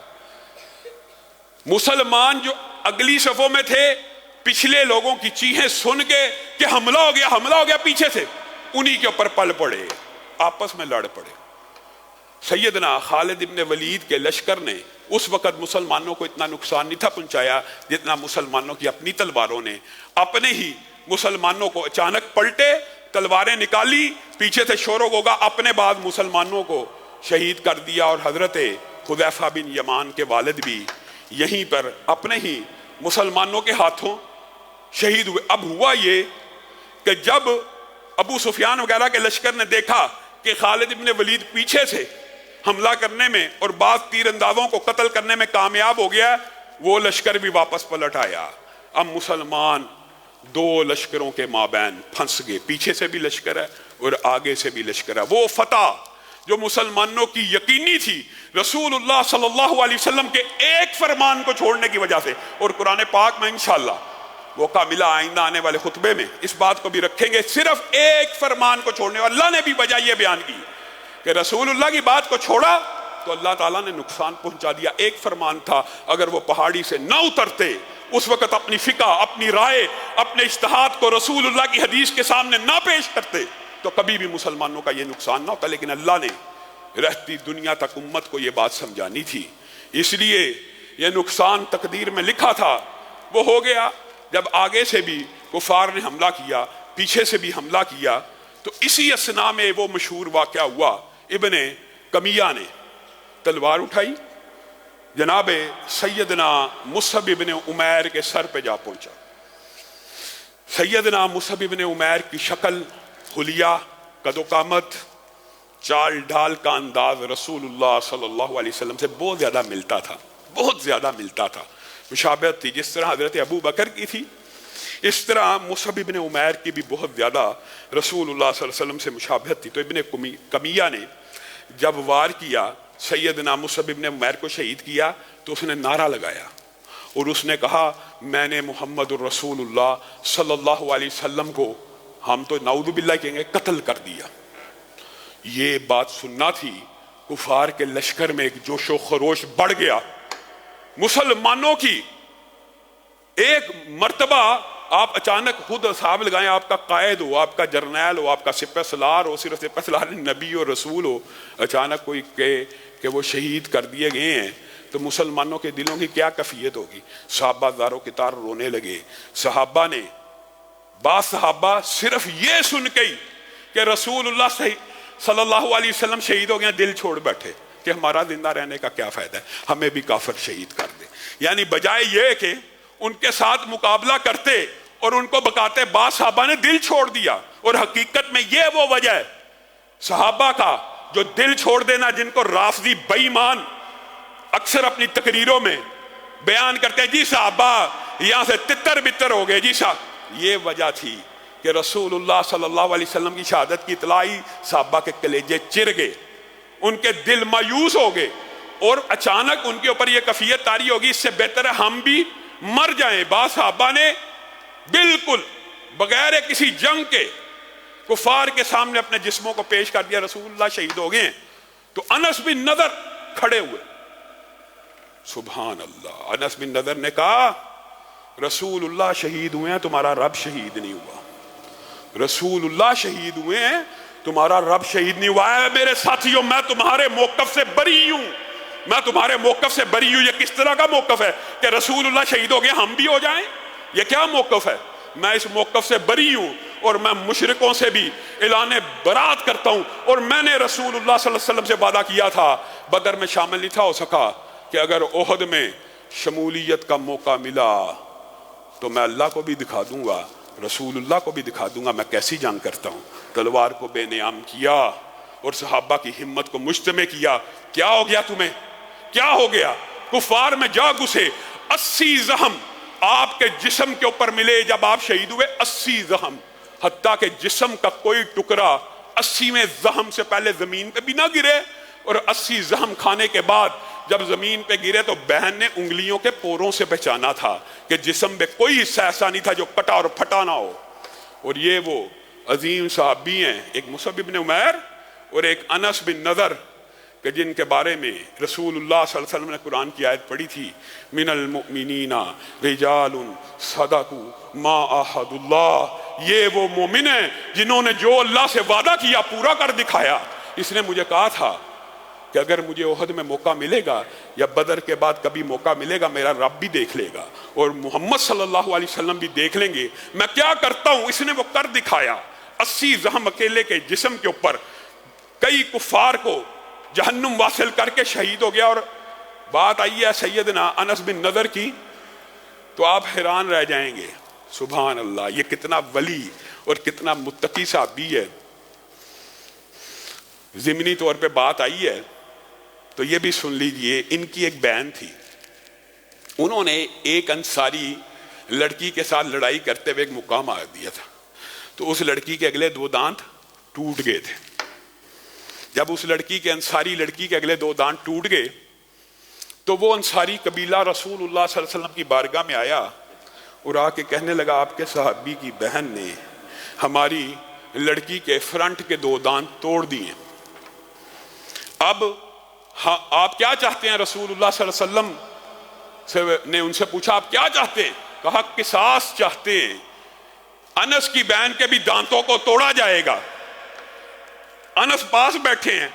مسلمان جو اگلی صفوں میں تھے، پچھلے لوگوں کی چیخیں سن کے کہ حملہ ہو گیا پیچھے سے، انہی کے اوپر پل پڑے، آپس میں لڑ پڑے. سیدنا خالد ابن ولید کے لشکر نے اس وقت مسلمانوں کو اتنا نقصان نہیں تھا پہنچایا جتنا مسلمانوں کی اپنی تلواروں نے. اپنے ہی مسلمانوں کو اچانک پلٹے، تلواریں نکالی، پیچھے سے شور ہوگا، اپنے بعد مسلمانوں کو شہید کر دیا. اور حضرت حذیفہ بن یمان کے والد بھی یہیں پر اپنے ہی مسلمانوں کے ہاتھوں شہید ہوئے. اب ہوا یہ کہ جب ابو سفیان وغیرہ کے لشکر نے دیکھا کہ خالد ابن ولید پیچھے سے حملہ کرنے میں اور بعض تیر اندازوں کو قتل کرنے میں کامیاب ہو گیا، وہ لشکر بھی واپس پلٹ آیا. اب مسلمان دو لشکروں کے مابین پھنس گئے، پیچھے سے بھی لشکر ہے اور آگے سے بھی لشکر ہے. وہ فتح جو مسلمانوں کی یقینی تھی رسول اللہ صلی اللہ علیہ وسلم کے ایک فرمان کو چھوڑنے کی وجہ سے. اور قرآن پاک میں انشاءاللہ موقع ملا آئندہ آنے والے خطبے میں اس بات کو بھی رکھیں گے. صرف ایک فرمان کو چھوڑنے، اللہ نے بھی وجہ یہ بیان کی کہ رسول اللہ کی بات کو چھوڑا تو اللہ تعالیٰ نے نقصان پہنچا دیا. ایک فرمان تھا، اگر وہ پہاڑی سے نہ اترتے، اس وقت اپنی فقہ، اپنی رائے، اپنے اجتہاد کو رسول اللہ کی حدیث کے سامنے نہ پیش کرتے تو کبھی بھی مسلمانوں کا یہ نقصان نہ ہوتا. لیکن اللہ نے رہتی دنیا تک امت کو یہ بات سمجھانی تھی، اس لیے یہ نقصان تقدیر میں لکھا تھا، وہ ہو گیا. جب آگے سے بھی کفار نے حملہ کیا، پیچھے سے بھی حملہ کیا، تو اسی اسنا میں وہ مشہور واقعہ ہوا. ابن کمیہ نے تلوار اٹھائی، جناب سیدنا مصعب ابن عمیر کے سر پہ جا پہنچا. سیدنا مصعب ابن عمیر کی شکل، حلیہ، قد و قامت، چال ڈھال کا انداز رسول اللہ صلی اللہ علیہ وسلم سے بہت زیادہ ملتا تھا، بہت زیادہ ملتا تھا، مشابہت تھی۔ جس طرح حضرت ابو بکر کی تھی، اس طرح مصعب ابن عمیر کی بھی بہت زیادہ رسول اللہ صلی اللہ علیہ وسلم سے مشابہت تھی۔ تو ابن قمیہ نے جب وار کیا، سیدنا مصعب ابن عمیر کو شہید کیا، تو اس نے نعرہ لگایا اور اس نے کہا میں نے محمد الرسول اللہ صلی اللہ علیہ وسلم کو، ہم تو نعوذ باللہ کہیں گے، قتل کر دیا۔ یہ بات سننا تھی، کفار کے لشکر میں ایک جوش و خروش بڑھ گیا۔ مسلمانوں کی ایک مرتبہ آپ اچانک خود حساب لگائیں، آپ کا قائد ہو، آپ کا جرنیل ہو، آپ کا سپہ سالار ہو، صرف سپہ سالار نبی اور رسول ہو، اچانک کوئی کہے کہ وہ شہید کر دیے گئے ہیں، تو مسلمانوں کے دلوں کی کیا کیفیت ہوگی؟ صحابہ زاروں کی طرح رونے لگے۔ صحابہ نے، بعض صحابہ صرف یہ سن کے کہ رسول اللہ صلی اللہ علیہ وسلم شہید ہو گئے، دل چھوڑ بیٹھے کہ ہمارا زندہ رہنے کا کیا فائدہ ہے، ہمیں بھی کافر شہید کر دے۔ یعنی بجائے یہ کہ ان کے ساتھ مقابلہ کرتے اور ان کو بکاتے، بعض صحابہ نے دل چھوڑ دیا۔ اور حقیقت میں یہ وہ وجہ ہے صحابہ کا جو دل چھوڑ دینا، جن کو رافضی بے ایمان اکثر اپنی تقریروں میں بیان کرتے ہیں، جی صحابہ یہاں سے تتر بتر ہو گئے جی صاحب۔ یہ وجہ تھی کہ رسول اللہ صلی اللہ علیہ وسلم کی شہادت کی اطلاع آئی، صحابہ کے کلیجے چر گئے، ان کے دل مایوس ہو گئے، اور اچانک ان کے اوپر یہ کیفیت طاری ہوگی اس سے بہتر ہے ہم بھی مر جائیں۔ بعض صحابہ نے بالکل بغیر کسی جنگ کے کفار کے سامنے اپنے جسموں کو پیش کر دیا، رسول اللہ شہید ہو گئے ہیں۔ تو انس بن نضر کھڑے ہوئے، سبحان اللہ، انس بن نضر نے کہا رسول اللہ شہید ہوئے ہیں، تمہارا رب شہید نہیں ہوا۔ رسول اللہ شہید ہوئے ہیں، تمہارا رب شہید نہیں ہوا ہے۔ میرے ساتھیوں، میں تمہارے موقف سے بری ہوں، میں تمہارے موقف سے بری ہوں۔ یہ کس طرح کا موقف ہے کہ رسول اللہ شہید ہو گئے ہم بھی ہو جائیں؟ یہ کیا موقف ہے؟ میں اس موقف سے بری ہوں، اور میں مشرکوں سے بھی اعلان برات کرتا ہوں۔ اور میں نے رسول اللہ صلی اللہ علیہ وسلم سے وعدہ کیا تھا، بدر میں شامل نہیں تھا ہو سکا، کہ اگر احد میں شمولیت کا موقع ملا تو میں اللہ کو بھی دکھا دوں گا، رسول اللہ کو بھی دکھا دوں گا میں کیسی جنگ کرتا ہوں۔ تلوار کو بے نیام کیا اور صحابہ کی ہمت کو مجتمع کیا۔ کیا ہو گیا تمہیں؟ کیا ہو گیا؟ کفار میں جا گھسے، 80 زخم آپ کے جسم کے اوپر ملے جب آپ شہید ہوئے، 80 زخم، حتیٰ کہ جسم کا کوئی ٹکڑا 80ویں زخم سے پہلے زمین پہ بھی نہ گرے، اور 80 زخم کھانے کے بعد جب زمین پہ گرے تو بہن نے انگلیوں کے پوروں سے پہچانا تھا کہ جسم میں کوئی حصہ ایسا نہیں تھا جو کٹا اور پھٹا نہ ہو۔ اور یہ وہ عظیم صحابی ہیں، ایک مصعب بن عمیر اور ایک انس بن نضر، کہ جن کے بارے میں رسول اللہ صلی اللہ علیہ وسلم نے قرآن کی آیت پڑھی تھی، من المؤمنین رجال صدقوا ما عاہدوا اللہ۔ یہ وہ مومن ہیں جنہوں نے جو اللہ سے وعدہ کیا پورا کر دکھایا۔ اس نے مجھے کہا تھا کہ اگر مجھے احد میں موقع ملے گا یا بدر کے بعد کبھی موقع ملے گا، میرا رب بھی دیکھ لے گا اور محمد صلی اللہ علیہ وسلم بھی دیکھ لیں گے میں کیا کرتا ہوں۔ اس نے وہ کر دکھایا، 80 زخم اکیلے کے جسم کے اوپر، کئی کفار کو جہنم واصل کر کے شہید ہو گیا۔ اور بات آئی ہے سیدنا انس بن نضر کی، تو آپ حیران رہ جائیں گے، سبحان اللہ، یہ کتنا ولی اور کتنا متقی صحابی ہے۔ ضمنی طور پہ بات آئی ہے تو یہ بھی سن لیجئے۔ ان کی ایک بہن تھی، انہوں نے ایک انصاری لڑکی کے ساتھ لڑائی کرتے ہوئے ایک مقام مار دیا تھا، تو اس لڑکی کے اگلے 2 دانت ٹوٹ گئے تھے۔ جب اس لڑکی کے انصاری لڑکی کے اگلے 2 دانت ٹوٹ گئے تو وہ انصاری قبیلہ رسول اللہ صلی اللہ علیہ وسلم کی بارگاہ میں آیا اور آ کے کہنے لگا آپ کے صحابی کی بہن نے ہماری لڑکی کے فرنٹ کے 2 دانت توڑ دیے، اب آپ کیا چاہتے ہیں؟ رسول اللہ صلی اللہ علیہ وسلم نے ان سے پوچھا آپ کیا چاہتے ہیں؟ کہا قصاص چاہتے ہیں، انس کی بہن کے بھی دانتوں کو توڑا جائے گا۔ انس پاس بیٹھے ہیں،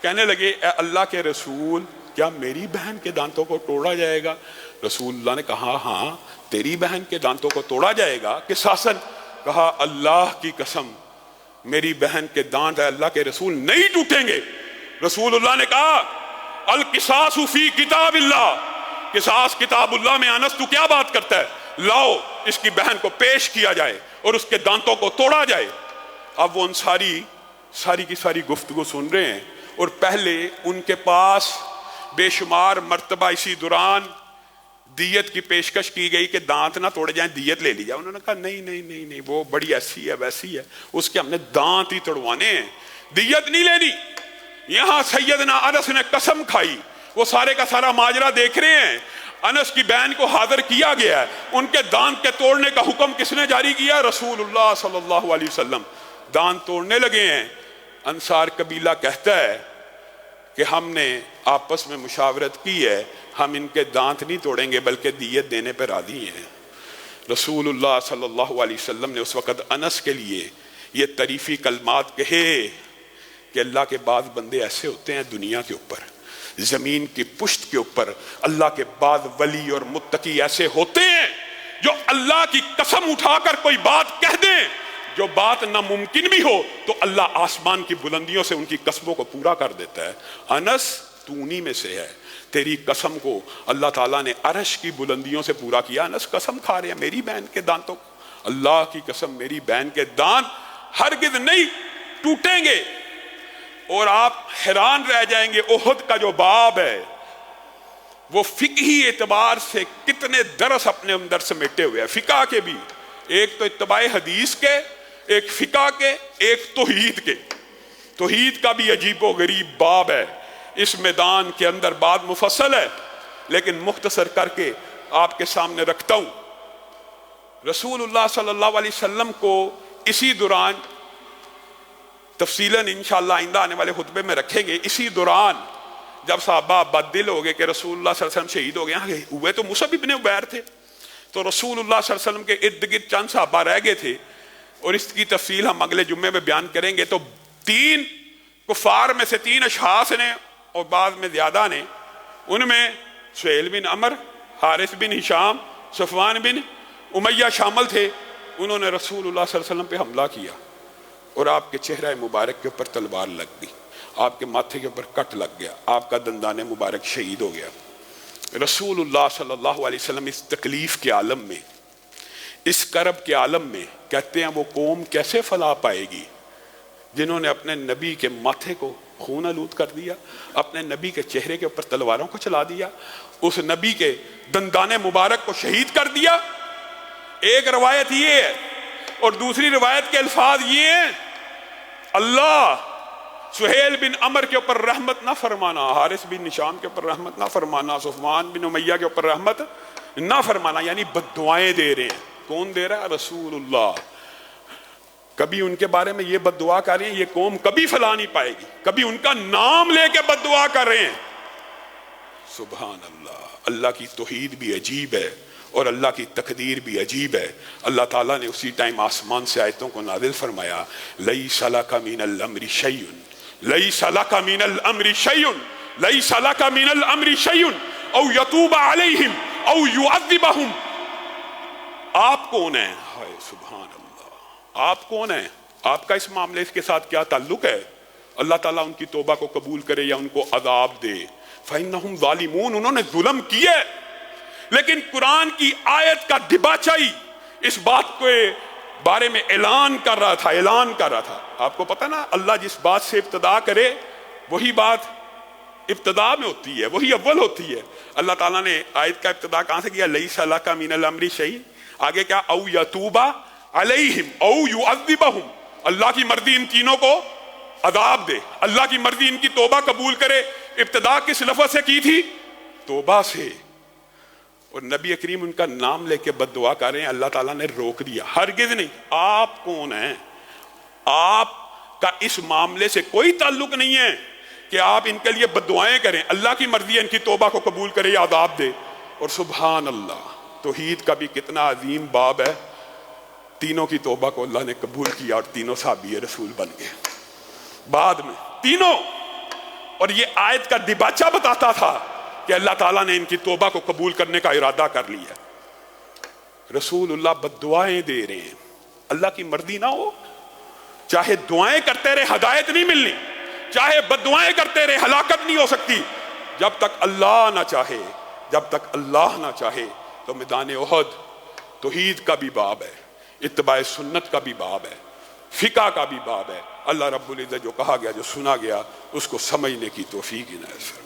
کہنے لگے اے اللہ کے رسول، کیا میری بہن کے دانتوں کو توڑا جائے گا؟ رسول اللہ نے کہا ہاں تیری بہن کے دانتوں کو توڑا جائے گا قصاصاً؟ کہا اللہ کی قسم میری بہن کے دانت ہے اللہ کے رسول نہیں ٹوٹیں گے۔ رسول اللہ نے کہا القصاص فی کتاب اللہ، قصاص کتاب اللہ میں، انس تو کیا بات کرتا ہے؟ لاؤ اس کی بہن کو پیش کیا جائے اور اس کے دانتوں کو توڑا جائے۔ اب وہ انصاری ساری کی ساری گفتگو سن رہے ہیں، اور پہلے ان کے پاس بے شمار مرتبہ اسی دوران دیت کی پیشکش کی گئی کہ دانت نہ توڑے جائیں، دیت لے لی جائے۔ انہوں نے کہا نہیں نہیں نہیں نہیں، وہ بڑی ایسی ہے ویسی ہے، اس کے ہم نے دانت ہی توڑوانے ہیں، دیت نہیں لینی۔ یہاں سیدنا انس نے قسم کھائی، وہ سارے کا سارا ماجرا دیکھ رہے ہیں، انس کی بہن کو حاضر کیا گیا ہے، ان کے دانت کے توڑنے کا حکم کس نے جاری کیا؟ رسول اللہ صلی اللہ علیہ وسلم۔ دانت توڑنے لگے ہیں، انصار قبیلہ کہتا ہے کہ ہم نے آپس میں مشاورت کی ہے، ہم ان کے دانت نہیں توڑیں گے بلکہ دیت دینے پر راضی ہیں۔ رسول اللہ صلی اللہ علیہ وسلم نے اس وقت انس کے لیے یہ تعریفی کلمات کہے کہ اللہ کے بعض بندے ایسے ہوتے ہیں دنیا کے اوپر، زمین کی پشت کے اوپر اللہ کے بعض ولی اور متقی ایسے ہوتے ہیں جو اللہ کی قسم اٹھا کر کوئی بات کہہ دیں، جو بات ناممکن بھی ہو تو اللہ آسمان کی بلندیوں سے ان کی قسموں کو پورا کر دیتا ہے۔ انس تو انہی میں سے ہے، تیری قسم کو اللہ تعالیٰ نے عرش کی بلندیوں سے پورا کیا۔ انس قسم کھا رہے ہیں میری بہن کے دانتوں کو، اللہ کی قسم میری بہن کے دانت ہرگز نہیں ٹوٹیں گے۔ اور آپ حیران رہ جائیں گے، احد کا جو باب ہے وہ فقہی اعتبار سے کتنے درس اپنے اندر سمیٹے ہوئے ہیں، فقہ کے بھی، ایک تو اتباع حدیث کے، ایک فقہ کے، ایک توحید کے۔ توحید کا بھی عجیب و غریب باب ہے، اس میدان کے اندر بات مفصل ہے لیکن مختصر کر کے آپ کے سامنے رکھتا ہوں۔ رسول اللہ صلی اللہ علیہ وسلم کو اسی دوران، تفصیلاً انشاءاللہ آئندہ آنے والے خطبے میں رکھیں گے، اسی دوران جب صحابہ بد دل ہو گئے کہ رسول اللہ صلی اللہ علیہ وسلم شہید ہو گئے، ہوئے تو مصعب ابن عمیر تھے، تو رسول اللہ صلی اللہ علیہ وسلم کے ارد گرد چند صحابہ رہ گئے تھے، اور اس کی تفصیل ہم اگلے جمعے میں بیان کریں گے۔ تو 3 کفار میں سے 3 اشخاص نے، اور بعض میں زیادہ نے، ان میں سہیل بن عمر، حارث بن ہشام، صفوان بن امیہ شامل تھے۔ انہوں نے رسول اللہ صلی اللہ علیہ وسلم پہ حملہ کیا اور آپ کے چہرہ مبارک کے اوپر تلوار لگ گئی، آپ کے ماتھے کے اوپر کٹ لگ گیا، آپ کا دندان مبارک شہید ہو گیا۔ رسول اللہ صلی اللہ علیہ وسلم اس تکلیف کے عالم میں، اس کرب کے عالم میں کہتے ہیں وہ قوم کیسے فلاح پائے گی جنہوں نے اپنے نبی کے ماتھے کو خون آلود کر دیا، اپنے نبی کے چہرے کے اوپر تلواروں کو چلا دیا، اس نبی کے دندان مبارک کو شہید کر دیا۔ ایک روایت یہ ہے، اور دوسری روایت کے الفاظ یہ ہیں، اللہ سہیل بن عمر کے اوپر رحمت نہ فرمانا، حارث بن ہشام کے اوپر رحمت نہ فرمانا، صفوان بن امیہ کے اوپر رحمت نہ فرمانا، یعنی بد دعائیں دے رہے ہیں۔ کون دے رہا ہے؟ رسول اللہ۔ کبھی ان کے بارے میں یہ بد دعا کر رہے ہیں یہ قوم کبھی فلاح نہیں پائے گی، کبھی ان کا نام لے کے بد دعا کر رہے ہیں۔ سبحان اللہ۔ اللہ کی توحید بھی عجیب ہے اور اللہ کی تقدیر بھی عجیب ہے۔ اللہ تعالیٰ نے اسی ٹائم آسمان سے آیتوں کو نازل فرمایا، لیس لک من الامر شیء، لیس لک من الامر شیء، لیس لک من الامر شیء او یتوب علیہم او یعذبہم۔ آپ کون ہیں؟ ہائے سبحان اللہ، آپ کون ہیں؟ آپ کا اس معاملے کے ساتھ کیا تعلق ہے؟ اللہ تعالیٰ ان کی توبہ کو قبول کرے یا ان کو عذاب دے۔ فإنہم ظالمون، انہوں نے ظلم کیے، لیکن قرآن کی آیت کا دباچائی اس بات کے بارے میں اعلان کر رہا تھا۔ آپ کو پتہ نا، اللہ جس بات سے ابتدا کرے وہی بات ابتدا میں ہوتی ہے، وہی اول ہوتی ہے۔ اللہ تعالیٰ نے آیت کا ابتدا کہاں سے کیا؟ لیس لک من الامر شیء، آگے کیا؟ او یتوب علیہم او یعذبہم، اللہ کی مرضی ان تینوں کو عذاب دے، اللہ کی مرضی ان کی توبہ قبول کرے۔ ابتدا کس لفظ سے کی تھی؟ توبہ سے۔ اور نبی کریم ان کا نام لے کے بد دعا کر رہے ہیں، اللہ تعالیٰ نے روک دیا، ہرگز نہیں۔ آپ کون ہیں؟ آپ کا اس معاملے سے کوئی تعلق نہیں ہے کہ آپ ان کے لیے بد دعائیں کریں، اللہ کی مرضی ہے ان کی توبہ کو قبول کرے یا عذاب دے۔ اور سبحان اللہ، توحید کا بھی کتنا عظیم باب ہے۔ تینوں کی توبہ کو اللہ نے قبول کیا اور تینوں صحابی رسول بن گئے بعد میں، تینوں۔ اور یہ آیت کا دباچہ بتاتا تھا کہ اللہ تعالیٰ نے ان کی توبہ کو قبول کرنے کا ارادہ کر لیا۔ رسول اللہ بد دعائیں دے رہے ہیں، اللہ کی مرضی نہ ہو، چاہے دعائیں کرتے رہے ہدایت نہیں ملنی، چاہے بد دعائیں کرتے رہے ہلاکت نہیں ہو سکتی، جب تک اللہ نہ چاہے، جب تک اللہ نہ چاہے۔ تو میدان احد توحید کا بھی باب ہے، اتباع سنت کا بھی باب ہے، فقہ کا بھی باب ہے۔ اللہ رب العزت جو کہا گیا، جو سنا گیا، اس کو سمجھنے کی توفیق عنایت فرمائے۔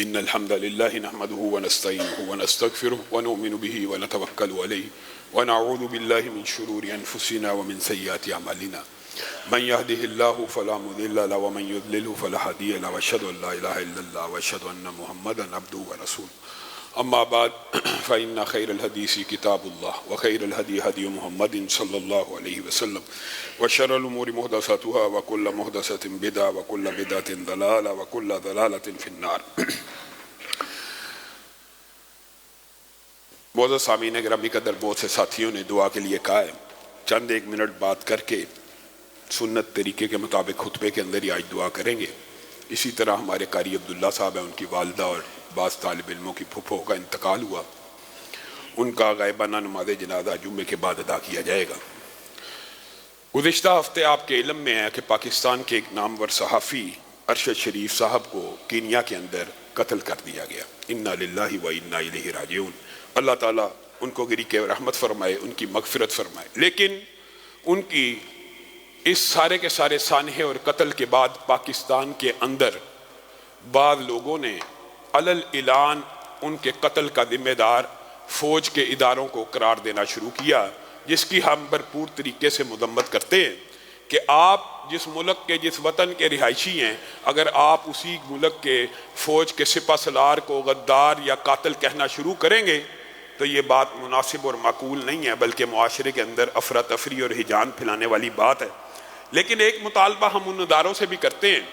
إن الحمد لله نحمده ونستعينه ونستغفره ونؤمن به ونتوكل عليه ونعوذ بالله من شرور أنفسنا ومن سيئات أعمالنا من يهده الله فلا مضل له ومن يضلل فلا هادي له وأشهد أن لا إله إلا الله وأشهد أن محمدا عبده ورسوله أما بعد فإن خير الحديث كتاب الله وخير الهدي هدي محمد صلى الله عليه وسلم وشر الأمور محدثاتها وكل محدثة بدعة وكل بدعة ضلالة وكل ضلالة في النار۔ معزز سامعین گرامی قدر، بہت سے ساتھیوں نے دعا کے لیے کہا ہے، چند ایک منٹ بات کر کے سنت طریقے کے مطابق خطبے کے اندر ہی آج دعا کریں گے۔ اسی طرح ہمارے قاری عبداللہ صاحب ہیں، ان کی والدہ اور بعض طالب علموں کی پھپھو کا انتقال ہوا، ان کا غائبانہ نماز جنازہ جمعے کے بعد ادا کیا جائے گا۔ گزشتہ ہفتے آپ کے علم میں ہے کہ پاکستان کے ایک نامور صحافی ارشد شریف صاحب کو کینیا کے اندر قتل کر دیا گیا۔ انا للہ و انا الیہ راجعون۔ اللہ تعالیٰ ان کو گری کے رحمت فرمائے، ان کی مغفرت فرمائے۔ لیکن ان کی اس سارے کے سارے سانحے اور قتل کے بعد پاکستان کے اندر بعض لوگوں نے علل اعلان ان کے قتل کا ذمہ دار فوج کے اداروں کو قرار دینا شروع کیا، جس کی ہم بھرپور طریقے سے مذمت کرتے ہیں کہ آپ جس ملک کے، جس وطن کے رہائشی ہیں، اگر آپ اسی ملک کے فوج کے سپہ سالار کو غدار یا قاتل کہنا شروع کریں گے تو یہ بات مناسب اور معقول نہیں ہے، بلکہ معاشرے کے اندر افراتفری اور ہیجان پھیلانے والی بات ہے۔ لیکن ایک مطالبہ ہم ان اداروں سے بھی کرتے ہیں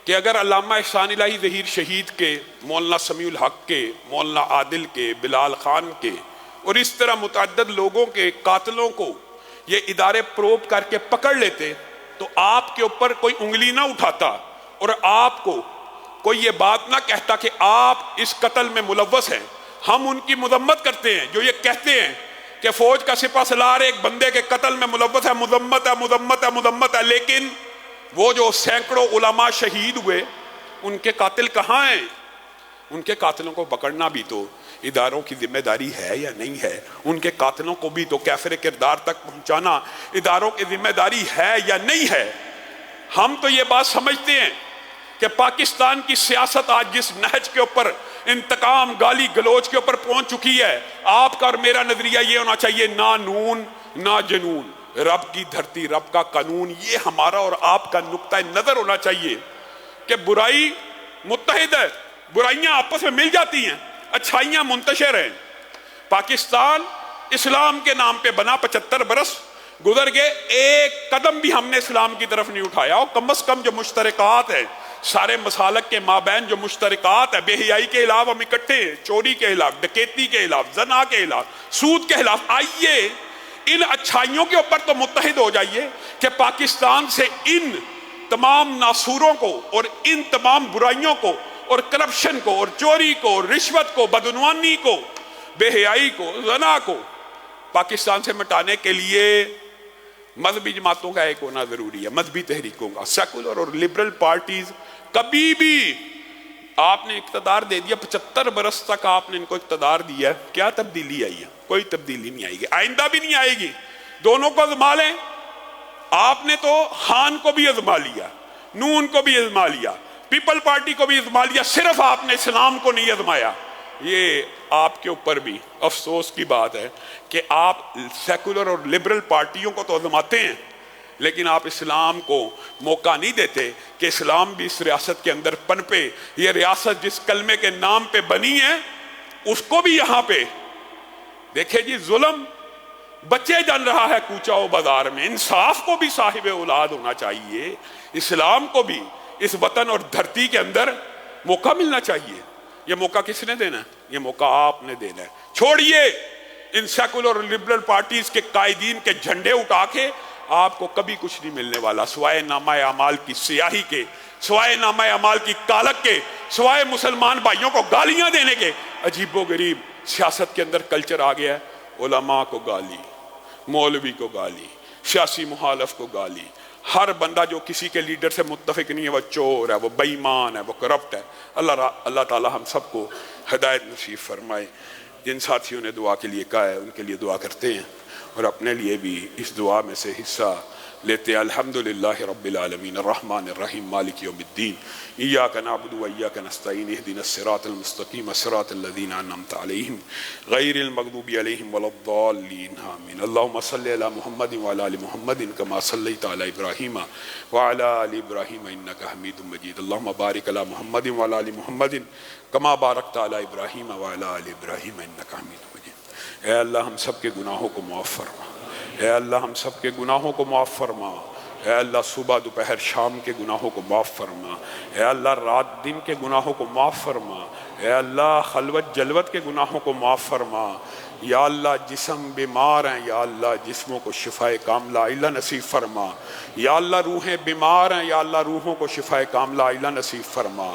کہ اگر علامہ احسان الہی ظہیر شہید کے، مولانا سمیع الحق کے، مولانا عادل کے، بلال خان کے اور اس طرح متعدد لوگوں کے قاتلوں کو یہ ادارے پروب کر کے پکڑ لیتے تو آپ کے اوپر کوئی انگلی نہ اٹھاتا اور آپ کو کوئی یہ بات نہ کہتا کہ آپ اس قتل میں ملوث ہیں۔ ہم ان کی مذمت کرتے ہیں جو یہ کہتے ہیں کہ فوج کا سپہ سالار ایک بندے کے قتل میں ملوث ہے، مذمت ہے، مذمت ہے، مذمت ہے۔ لیکن وہ جو سینکڑوں علماء شہید ہوئے، ان کے قاتل کہاں ہیں؟ ان کے قاتلوں کو پکڑنا بھی تو اداروں کی ذمہ داری ہے یا نہیں ہے؟ ان کے قاتلوں کو بھی تو کیفر کردار تک پہنچانا اداروں کی ذمہ داری ہے یا نہیں ہے؟ ہم تو یہ بات سمجھتے ہیں کہ پاکستان کی سیاست آج جس نہج کے اوپر انتقام، گالی گلوچ کے اوپر پہنچ چکی ہے، آپ کا اور میرا نظریہ یہ ہونا چاہیے، نہ نون نہ جنون، رب کی دھرتی، رب کا قانون، یہ ہمارا اور آپ کا نقطہ نظر ہونا چاہیے کہ برائی متحد ہے، برائیاں آپس میں مل جاتی ہیں، اچھائیاں منتشر ہیں۔ پاکستان اسلام کے نام پہ بنا، 75 برس گزر گئے، ایک قدم بھی ہم نے اسلام کی طرف نہیں اٹھایا، اور کم از کم جو مشترکات ہیں سارے مسالک کے مابین جو مشترکات ہے، بے حیائی کے خلاف ہم اکٹھے ہیں، چوری کے خلاف، ڈکیتی کے خلاف، زنا کے خلاف، سود کے خلاف، آئیے ان اچھائیوں کے اوپر تو متحد ہو جائیے کہ پاکستان سے ان تمام ناسوروں کو اور ان تمام برائیوں کو اور کرپشن کو اور چوری کو اور رشوت کو، بدعنوانی کو، بے حیائی کو، زنا کو پاکستان سے مٹانے کے لیے مذہبی جماعتوں کا ایک ہونا ضروری ہے، مذہبی تحریکوں کا۔ سیکولر اور لبرل پارٹیز کبھی بھی آپ نے اقتدار دے دیا، 75 برس تک آپ نے ان کو اقتدار دیا ہے، کیا تبدیلی آئی ہے؟ کوئی تبدیلی نہیں آئے گی، آئندہ بھی نہیں آئے گی۔ دونوں کو آزما لیں، آپ نے تو خان کو بھی آزما لیا، نون کو بھی آزما لیا، پیپل پارٹی کو بھی آزما لیا، صرف آپ نے اسلام کو نہیں آزمایا۔ یہ آپ کے اوپر بھی افسوس کی بات ہے کہ آپ سیکولر اور لبرل پارٹیوں کو تو آزماتے ہیں، لیکن آپ اسلام کو موقع نہیں دیتے کہ اسلام بھی اس ریاست کے اندر پنپے۔ یہ ریاست جس کلمے کے نام پہ بنی ہے اس کو بھی یہاں پہ دیکھیں جی، ظلم بچے جن رہا ہے کوچہ و بازار میں، انصاف کو بھی صاحب اولاد ہونا چاہیے، اسلام کو بھی اس وطن اور دھرتی کے اندر موقع ملنا چاہیے۔ یہ موقع کس نے دینا ہے؟ یہ موقع آپ نے دینا ہے۔ چھوڑیے ان سیکولر اور لبرل پارٹیز کے قائدین کے جھنڈے اٹھا کے، آپ کو کبھی کچھ نہیں ملنے والا سوائے نامہ اعمال کی سیاہی کے، سوائے نامہ اعمال کی کالک کے، سوائے مسلمان بھائیوں کو گالیاں دینے کے۔ عجیب و غریب سیاست کے اندر کلچر آ گیا ہے، علماء کو گالی، مولوی کو گالی، سیاسی مخالف کو گالی، ہر بندہ جو کسی کے لیڈر سے متفق نہیں ہے وہ چور ہے، وہ بے ایمان ہے، وہ کرپٹ ہے۔ اللہ تعالی ہم سب کو ہدایت نصیب فرمائے۔ جن ساتھیوں نے دعا کے لیے کہا ہے ان کے لیے دعا کرتے ہیں، اور اپنے لیے بھی اس دعا میں سے حصہ لیتے ہیں۔ الحمدللہ رب العالمین الرحمن الرحیم مالک یوم الدین، ایاک نعبد و ایاک نستعین، اہدنا الصراط المستقیم صراط الذین انعمت علیہم غیر المغضوب علیہم ولا الضالین آمین۔ اللہم صلی علی محمد وعلی آل محمد کما صلیت علی ابراہیم وعلی آل ابراہیم انک حمید مجید۔ اللہم بارک علی محمد وعلی آل محمد کما بارکت علی ابراہیم وعلی آل ابراہیم انک حمید مجید۔ اے اللہ ہم سب کے گناہوں کو معاف فرما، اے اللہ ہم سب کے گناہوں کو معاف فرما، اے اللہ صبح دوپہر شام کے گناہوں کو معاف فرما، اے اللہ رات دن کے گناہوں کو معاف فرما، اے اللہ خلوت جلوت کے گناہوں کو معاف فرما۔ یا اللہ جسم بیمار ہیں، یا اللہ جسموں کو شفاء کاملہ عاجلہ نصیب فرما۔ یا اللہ روحیں بیمار ہیں، یا اللہ روحوں کو شفاء کاملہ عاجلہ نصیب فرما۔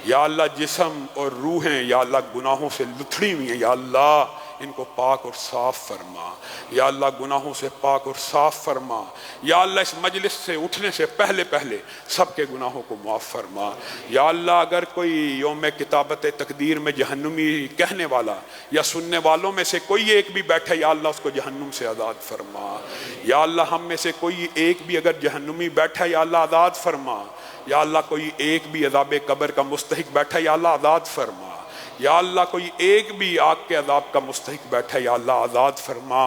یا اللہ جسم اور روحیں یا اللہ گناہوں سے لتھڑی ہوئی ہیں، یا اللہ ان کو پاک اور صاف فرما۔ یا اللہ گناہوں سے پاک اور صاف فرما۔ یا اللہ اس مجلس سے اٹھنے سے پہلے سب کے گناہوں کو معاف فرما۔ یا اللہ اگر کوئی یوم کتابت تقدیر میں جہنمی کہنے والا یا سننے والوں میں سے کوئی ایک بھی بیٹھا، یا اللہ اس کو جہنم سے آزاد فرما۔ یا اللہ ہم میں سے کوئی ایک بھی اگر جہنمی بیٹھا، یا اللہ آزاد فرما۔ یا اللہ کوئی ایک بھی عذاب قبر کا مستحق بیٹھا، یا اللہ آزاد فرما۔ یا اللہ کوئی ایک بھی آگ کے عذاب کا مستحق بیٹھا، یا اللہ آزاد فرما۔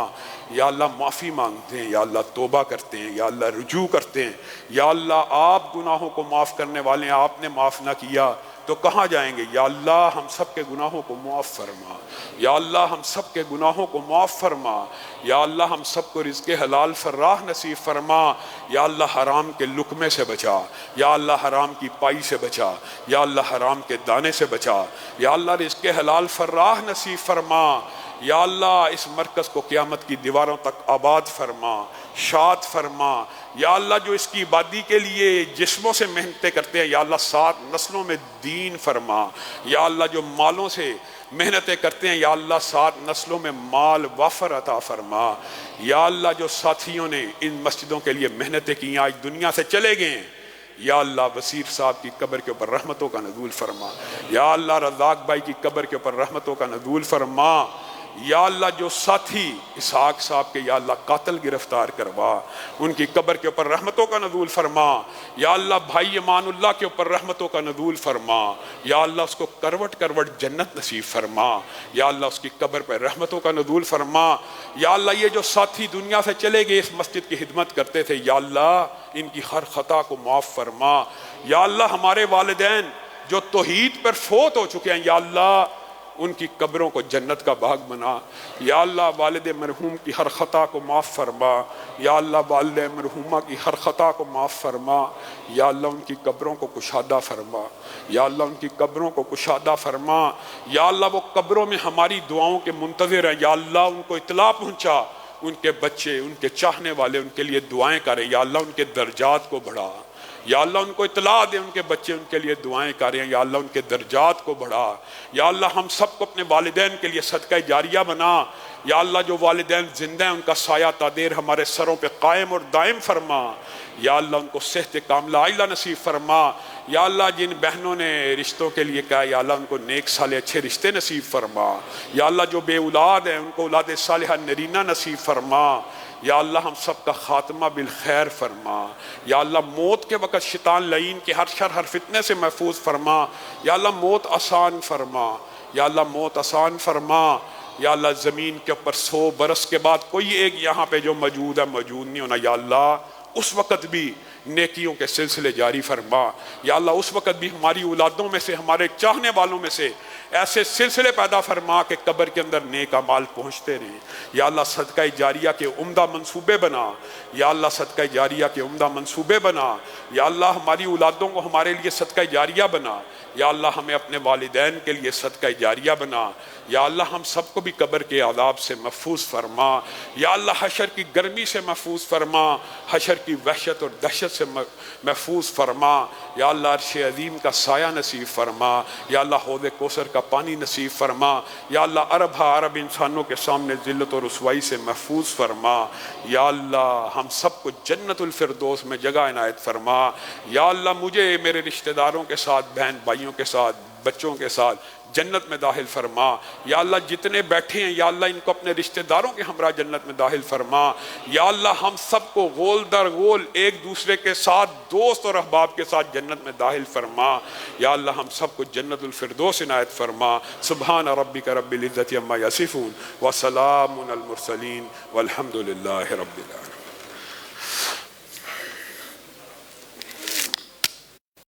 یا اللہ معافی مانگتے ہیں، یا اللہ توبہ کرتے ہیں، یا اللہ رجوع کرتے ہیں۔ یا اللہ آپ گناہوں کو معاف کرنے والے ہیں، آپ نے معاف نہ کیا تو کہاں جائیں گے؟ یا اللہ ہم سب کے گناہوں کو معاف فرما۔ یا اللہ ہم سب کے گناہوں کو معاف فرما۔ یا اللہ ہم سب کو رزق حلال فراہ نصیب فرما۔ یا اللہ حرام کے لقمے سے بچا، یا اللہ حرام کی پائی سے بچا، یا اللہ حرام کے دانے سے بچا۔ یا اللہ رزق حلال فراہ نصیب فرما۔ یا اللہ اس مرکز کو قیامت کی دیواروں تک آباد فرما، شاد فرما۔ یا اللہ جو اس کی آبادی کے لیے جسموں سے محنتیں کرتے ہیں، یا اللہ 7 نسلوں میں دین فرما۔ یا اللہ جو مالوں سے محنتیں کرتے ہیں، یا اللہ 7 نسلوں میں مال وافر عطا فرما۔ یا اللہ جو ساتھیوں نے ان مسجدوں کے لیے محنتیں کی آج دنیا سے چلے گئے ہیں، یا اللہ وسیر صاحب کی قبر کے اوپر رحمتوں کا نزول فرما۔ یا اللہ رزاق بھائی کی قبر کے اوپر رحمتوں کا نزول فرما۔ یا اللہ جو ساتھی اسحاق صاحب کے یا اللہ قاتل گرفتار کروا، ان کی قبر کے اوپر رحمتوں کا نزول فرما۔ یا اللہ بھائی امان اللہ کے اوپر رحمتوں کا نزول فرما۔ یا اللہ اس کو کروٹ کروٹ جنت نصیب فرما۔ یا اللہ اس کی قبر پر رحمتوں کا نزول فرما۔ یا اللہ یہ جو ساتھی دنیا سے چلے گئے اس مسجد کی خدمت کرتے تھے، یا اللہ ان کی ہر خطا کو معاف فرما۔ یا اللہ ہمارے والدین جو توحید پر فوت ہو چکے ہیں، یا اللہ ان کی قبروں کو جنت کا باغ بنا۔ یا اللہ والد مرحوم کی ہر خطا کو معاف فرما، یا اللہ والد مرحومہ کی ہر خطا کو معاف فرما، یا اللہ ان کی قبروں کو کشادہ فرما، یا اللہ ان کی قبروں کو کشادہ فرما، یا اللہ وہ قبروں میں ہماری دعاؤں کے منتظر ہیں، یا اللہ ان کو اطلاع پہنچا، ان کے بچے، ان کے چاہنے والے ان کے لیے دعائیں کریں، یا اللہ ان کے درجات کو بڑھا، یا اللہ ان کو اطلاع دے، ان کے بچے ان کے لیے دعائیں کریں، یا اللہ ان کے درجات کو بڑھا، یا اللہ ہم سب کو اپنے والدین کے لیے صدقہ جاریہ بنا، یا اللہ جو والدین زندہ ہیں ان کا سایہ تادیر ہمارے سروں پہ قائم اور دائم فرما، یا اللہ ان کو صحت کاملہ عاجلہ نصیب فرما، یا اللہ جن بہنوں نے رشتوں کے لیے کہا یا اللہ ان کو نیک صالح اچھے رشتے نصیب فرما، یا اللہ جو بے اولاد ہیں ان کو اولاد صالحہ نرینہ نصیب فرما، یا اللہ ہم سب کا خاتمہ بالخیر فرما، یا اللہ موت کے وقت شیطان لعین کے ہر شر ہر فتنے سے محفوظ فرما، یا اللہ موت آسان فرما، یا اللہ موت آسان فرما، یا اللہ زمین کے اوپر 100 برس کے بعد کوئی ایک یہاں پہ جو موجود ہے موجود نہیں ہونا، یا اللہ اس وقت بھی نیکیوں کے سلسلے جاری فرما، یا اللہ اس وقت بھی ہماری اولادوں میں سے ہمارے چاہنے والوں میں سے ایسے سلسلے پیدا فرما کہ قبر کے اندر نیک اعمال پہنچتے رہیں، یا اللہ صدقہ جاریہ کے عمدہ منصوبے بنا، یا اللہ صدقہ جاریہ کے عمدہ منصوبے بنا، یا اللہ ہماری اولادوں کو ہمارے لیے صدقہ جاریہ بنا، یا اللہ ہمیں اپنے والدین کے لیے صدقہ جاریہ بنا، یا اللہ ہم سب کو بھی قبر کے عذاب سے محفوظ فرما، یا اللہ حشر کی گرمی سے محفوظ فرما، حشر کی وحشت اور دہشت سے محفوظ فرما، یا اللہ عرش عظیم کا سایہ نصیب فرما، یا اللہ حوض کوثر کا پانی نصیب فرما، یا اللہ عرب انسانوں کے سامنے ذلت و رسوائی سے محفوظ فرما، یا اللہ ہم سب کو جنت الفردوس میں جگہ عنایت فرما، یا اللہ مجھے میرے رشتہ داروں کے ساتھ، بہن بھائیوں کے ساتھ، بچوں کے ساتھ جنت میں داخل فرما، یا اللہ جتنے بیٹھے ہیں یا اللہ ان کو اپنے رشتہ داروں کے ہمراہ جنت میں داخل فرما، یا اللہ ہم سب کو غول در غول ایک دوسرے کے ساتھ دوست اور احباب کے ساتھ جنت میں داخل فرما، یا اللہ ہم سب کو جنت الفردوس عنایت فرما۔ سبحان ربک رب العزت عما یصفون وسلام علی المرسلین والحمد للہ رب العالمین۔